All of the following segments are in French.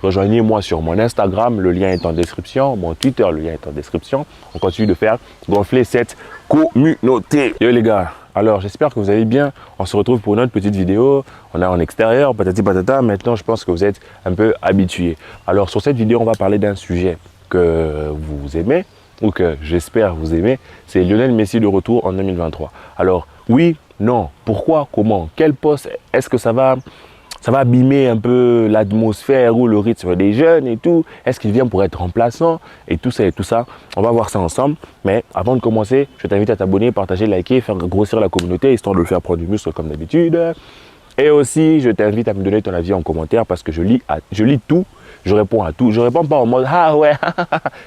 Rejoignez-moi sur mon Instagram, le lien est en description, mon Twitter, le lien est en description. On continue de faire gonfler cette communauté. Yo les gars, alors j'espère que vous allez bien. On se retrouve pour une autre petite vidéo. On est en extérieur, patati patata. Maintenant, je pense que vous êtes un peu habitués. Alors sur cette vidéo, on va parler d'un sujet que vous aimez ou que j'espère vous aimez. C'est Lionel Messi de retour en 2023. Alors oui, non, pourquoi, comment, quel poste, est-ce que ça va abîmer un peu l'atmosphère ou le rythme des jeunes et tout. Est-ce qu'il vient pour être remplaçant et tout ça et tout ça. On va voir ça ensemble. Mais avant de commencer, je t'invite à t'abonner, partager, liker, faire grossir la communauté, histoire de le faire prendre du muscle comme d'habitude. Et aussi, je t'invite à me donner ton avis en commentaire parce que je lis tout, je réponds à tout. Je ne réponds pas en mode « Ah ouais,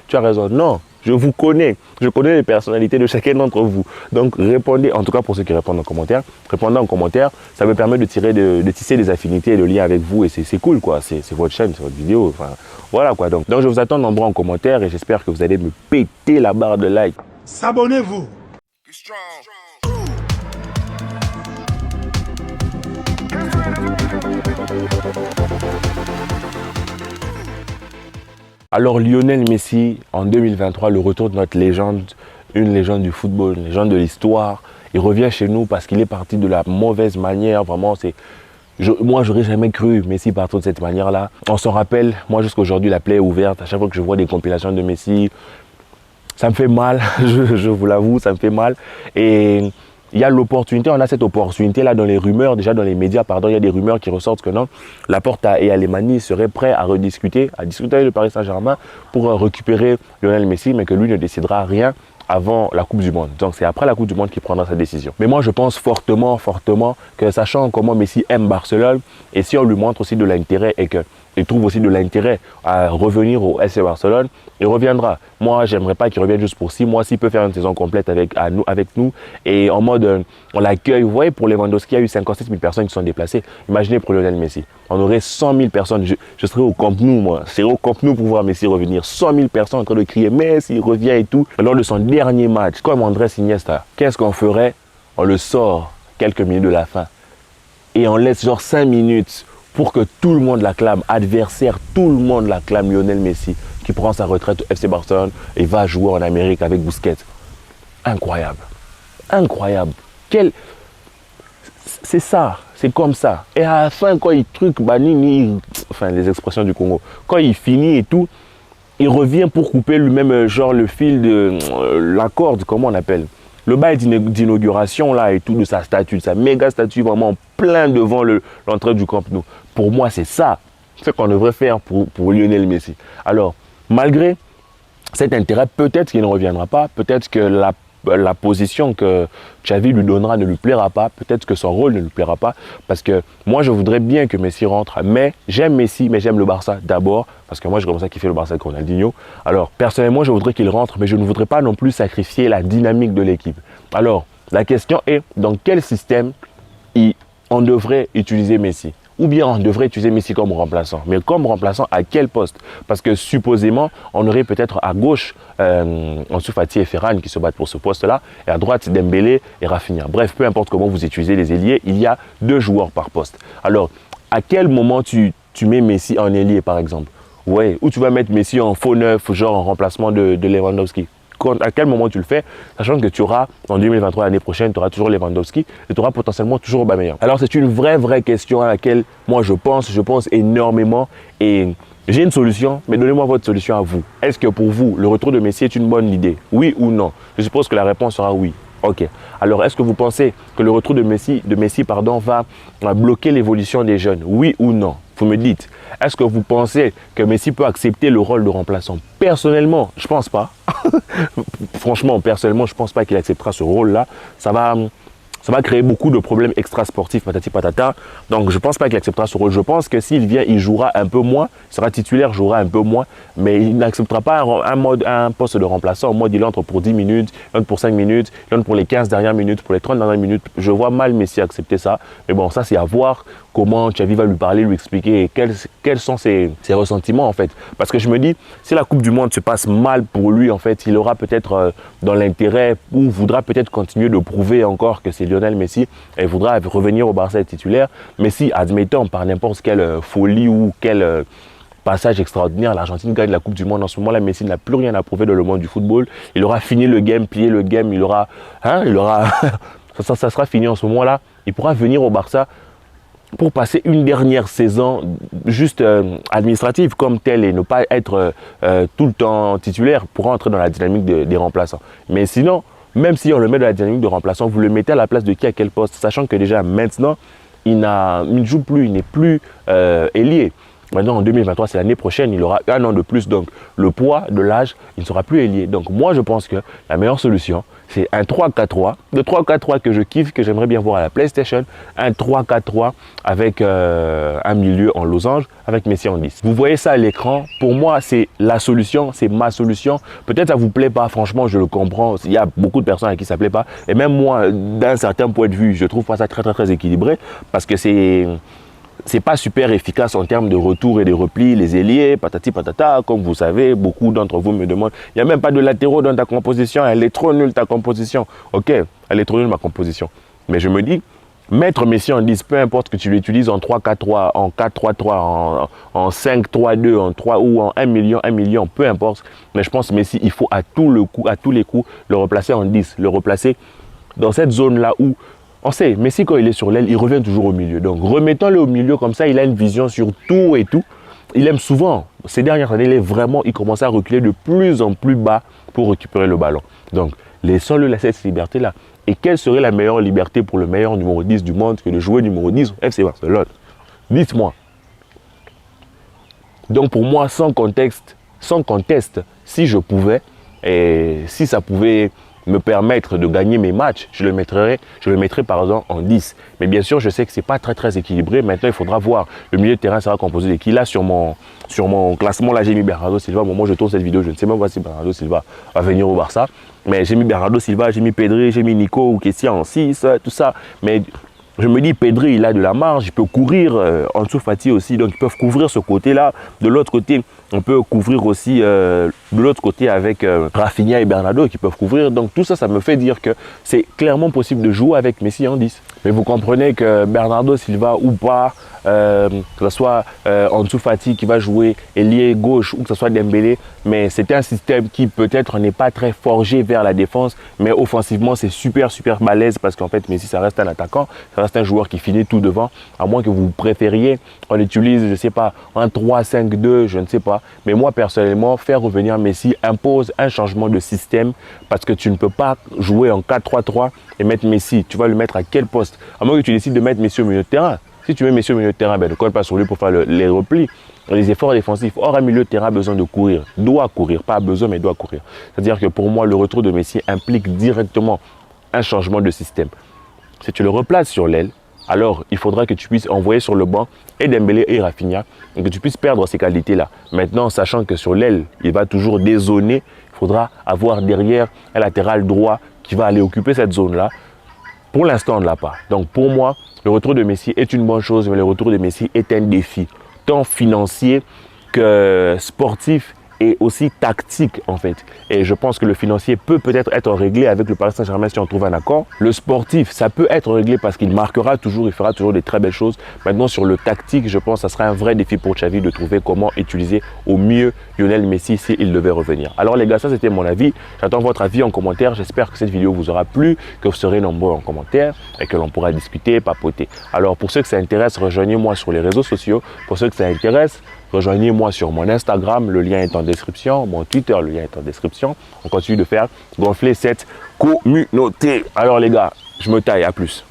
tu as raison ». Non, je vous connais. Je connais les personnalités de chacun d'entre vous. Donc, répondez, en tout cas pour ceux qui répondent en commentaire. Répondez en commentaire, ça me permet de tisser des affinités et de liens avec vous. Et c'est cool, quoi. C'est votre chaîne, c'est votre vidéo. Enfin, voilà, quoi. Donc, je vous attends nombreux en commentaire et j'espère que vous allez me péter la barre de like. S'abonnez-vous. Alors Lionel Messi, en 2023, le retour de notre légende, une légende du football, une légende de l'histoire. Il revient chez nous parce qu'il est parti de la mauvaise manière. Vraiment, moi, j'aurais jamais cru Messi partir de cette manière-là. On s'en rappelle, moi jusqu'à aujourd'hui, la plaie est ouverte. À chaque fois que je vois des compilations de Messi, ça me fait mal, je vous l'avoue, ça me fait mal. Et il y a l'opportunité, on a cette opportunité-là dans les rumeurs, déjà dans les médias, pardon, il y a des rumeurs qui ressortent que non, Laporta et Alemany seraient prêts à discuter avec le Paris Saint-Germain pour récupérer Lionel Messi, mais que lui ne décidera rien avant la Coupe du Monde. Donc c'est après la Coupe du Monde qu'il prendra sa décision. Mais moi je pense fortement que sachant comment Messi aime Barcelone, et si on lui montre aussi de l'intérêt et qu'il trouve aussi de l'intérêt à revenir au FC Barcelone, il reviendra. Moi, j'aimerais pas qu'il revienne juste pour 6 mois. S'il peut faire une saison complète avec nous et en mode on l'accueille. Vous voyez, pour Lewandowski, il y a eu 57 000 personnes qui sont déplacées. Imaginez pour Lionel Messi. On aurait 100 000 personnes. Je serais au Camp Nou, moi. Je serais au Camp Nou pour voir Messi revenir. 100 000 personnes en train de crier Messi revient et tout. Lors de son dernier match, comme Andrés Iniesta, qu'est-ce qu'on ferait? On le sort quelques minutes de la fin. Et on laisse genre 5 minutes pour que tout le monde l'acclame, adversaire, tout le monde l'acclame, Lionel Messi, qui prend sa retraite au FC Barcelone et va jouer en Amérique avec Busquets. Incroyable. Incroyable. C'est ça, c'est comme ça. Et à la fin, quand il truc, enfin les expressions du Congo, quand il finit et tout, il revient pour couper lui-même genre le fil de la corde, comment on appelle, le bail d'inauguration là et tout de sa statue, de sa méga statue vraiment plein devant l'entrée du Camp Nou. Pour moi, c'est ça ce qu'on devrait faire pour Lionel Messi. Alors, malgré cet intérêt, peut-être qu'il ne reviendra pas, peut-être que la position que Xavi lui donnera ne lui plaira pas, peut-être que son rôle ne lui plaira pas, parce que moi je voudrais bien que Messi rentre, mais j'aime Messi, mais j'aime le Barça d'abord, parce que moi je commence à kiffer le Barça avec Ronaldinho. Alors personnellement je voudrais qu'il rentre, mais je ne voudrais pas non plus sacrifier la dynamique de l'équipe. Alors la question est, dans quel système on devrait utiliser Messi? Ou bien on devrait utiliser Messi comme remplaçant. Mais comme remplaçant, à quel poste? Parce que supposément, on aurait peut-être à gauche Ansu Fati et Ferran qui se battent pour ce poste-là, et à droite Dembélé et Rafinha. Bref, peu importe comment vous utilisez les ailiers, il y a 2 joueurs par poste. Alors, à quel moment tu mets Messi en ailier, par exemple? Ouais, ou tu vas mettre Messi en faux neuf, genre en remplacement de Lewandowski? À quel moment tu le fais, sachant que tu auras, en 2023, l'année prochaine, tu auras toujours Lewandowski et tu auras potentiellement toujours Aubameyang. Alors, c'est une vraie question à laquelle moi je pense énormément et j'ai une solution, mais donnez-moi votre solution à vous. Est-ce que pour vous, le retour de Messi est une bonne idée? Oui ou non? Je suppose que la réponse sera oui. Ok. Alors, est-ce que vous pensez que le retour de Messi va bloquer l'évolution des jeunes? Oui ou non? Vous me dites. Est-ce que vous pensez que Messi peut accepter le rôle de remplaçant? Personnellement, je pense pas. Franchement, personnellement, je pense pas qu'il acceptera ce rôle-là. Ça va créer beaucoup de problèmes extrasportifs, patati patata. Donc, je ne pense pas qu'il acceptera ce rôle. Je pense que s'il vient, il jouera un peu moins, il sera titulaire, jouera un peu moins, mais il n'acceptera pas un poste de remplaçant. En mode, il entre pour 10 minutes, il entre pour 5 minutes, il entre pour les 15 dernières minutes, pour les 30 dernières minutes. Je vois mal Messi accepter ça. Mais bon, ça, c'est à voir comment Xavi va lui parler, lui expliquer quels sont ses ressentiments, en fait. Parce que je me dis, si la Coupe du Monde se passe mal pour lui, en fait, il aura peut-être dans l'intérêt ou voudra peut-être continuer de prouver encore que c'est Lionel Messi et voudra revenir au Barça titulaire. Mais si, admettons, par n'importe quelle folie ou passage extraordinaire. L'Argentine gagne la Coupe du Monde. En ce moment-là, Messi n'a plus rien à prouver dans le monde du football. Il aura fini le game, plié le game. Il aura ça sera fini en ce moment-là. Il pourra venir au Barça pour passer une dernière saison juste administrative comme telle et ne pas être tout le temps titulaire pour entrer dans la dynamique des remplaçants. Mais sinon, même si on le met dans la dynamique de remplaçant, vous le mettez à la place de qui à quel poste, sachant que déjà maintenant, il ne joue plus, il n'est plus ailier. Maintenant, en 2023, c'est l'année prochaine, il aura un an de plus. Donc, le poids de l'âge, il ne sera plus ailier. Donc, moi, je pense que la meilleure solution, c'est un 3-4-3. Le 3-4-3 que je kiffe, que j'aimerais bien voir à la PlayStation. Un 3-4-3 avec un milieu en losange, avec Messi en 10. Vous voyez ça à l'écran. Pour moi, c'est la solution, c'est ma solution. Peut-être ça ne vous plaît pas, franchement, je le comprends. Il y a beaucoup de personnes à qui ça ne plaît pas. Et même moi, d'un certain point de vue, je trouve pas ça très équilibré parce que c'est pas super efficace en termes de retour et de repli, les ailiers, patati patata, comme vous savez, beaucoup d'entre vous me demandent, il n'y a même pas de latéraux dans ta composition, elle est trop nulle ta composition. Ok, elle est trop nulle ma composition. Mais je me dis, mettre Messi en 10, peu importe que tu l'utilises en 3-4-3, en 4-3-3, en 5-3-2, en 3 ou en 1 million, peu importe. Mais je pense que Messi, il faut à tous les coups, le replacer en 10, le replacer dans cette zone-là où on sait, Messi, quand il est sur l'aile, il revient toujours au milieu. Donc, remettons-le au milieu, comme ça, il a une vision sur tout et tout. Il aime souvent, ces dernières années, il commence à reculer de plus en plus bas pour récupérer le ballon. Donc, laissons-le laisser cette liberté-là. Et quelle serait la meilleure liberté pour le meilleur numéro 10 du monde que de jouer numéro 10 au FC Barcelone? Dites-moi. Donc, pour moi, sans conteste, si je pouvais, et si ça pouvait me permettre de gagner mes matchs, je le mettrais par exemple en 10. Mais bien sûr, je sais que ce n'est pas très équilibré. Maintenant, il faudra voir. Le milieu de terrain sera composé de qui? Là, sur mon classement, là, j'ai mis Bernardo Silva. Au moment où je tourne cette vidéo, je ne sais même pas si Bernardo Silva va venir au Barça. Mais j'ai mis Bernardo Silva, j'ai mis Pedri, j'ai mis Nico ou Kessia en 6, tout ça. Mais je me dis, Pedri, il a de la marge, il peut courir, Ansu Fati aussi, donc ils peuvent couvrir ce côté-là. De l'autre côté, on peut couvrir aussi de l'autre côté avec Rafinha et Bernardo qui peuvent couvrir. Donc tout ça, ça me fait dire que c'est clairement possible de jouer avec Messi en 10. Mais vous comprenez que Bernardo Silva ou pas, que ce soit Ansu Fati qui va jouer ailier gauche ou que ce soit Dembélé, mais c'est un système qui peut-être n'est pas très forgé vers la défense, mais offensivement c'est super balèze parce qu'en fait Messi ça reste un attaquant, ça reste un joueur qui finit tout devant, à moins que vous préfériez, on utilise je sais pas un 3-5-2, je ne sais pas, mais moi personnellement faire revenir Messi impose un changement de système parce que tu ne peux pas jouer en 4-3-3 et mettre Messi, tu vas le mettre à quel poste? À moins que tu décides de mettre Messi au milieu de terrain. Si tu mets Messi au milieu de terrain, ben, ne colle pas sur lui pour faire les replis, les efforts défensifs. Or, un milieu de terrain a besoin de courir, doit courir, pas besoin mais doit courir. C'est-à-dire que pour moi, le retour de Messi implique directement un changement de système. Si tu le replaces sur l'aile, alors il faudra que tu puisses envoyer sur le banc et Dembélé et Rafinha et que tu puisses perdre ces qualités-là. Maintenant, sachant que sur l'aile, il va toujours dézoner, il faudra avoir derrière un latéral droit qui va aller occuper cette zone-là. Pour l'instant, on ne l'a pas. Donc pour moi, le retour de Messi est une bonne chose, mais le retour de Messi est un défi, tant financier que sportif et aussi tactique en fait. Et je pense que le financier peut peut-être être réglé avec le Paris Saint-Germain si on trouve un accord. Le sportif, ça peut être réglé parce qu'il marquera toujours, il fera toujours des très belles choses. Maintenant sur le tactique, je pense que ça sera un vrai défi pour Xavi de trouver comment utiliser au mieux Lionel Messi s'il devait revenir. Alors les gars, ça c'était mon avis. J'attends votre avis en commentaire. J'espère que cette vidéo vous aura plu, que vous serez nombreux en commentaire et que l'on pourra discuter, papoter. Alors pour ceux que ça intéresse, rejoignez-moi sur les réseaux sociaux. Pour ceux que ça intéresse, rejoignez-moi sur mon Instagram, le lien est en description, mon Twitter, le lien est en description. On continue de faire gonfler cette communauté. Alors les gars, je me taille, à plus.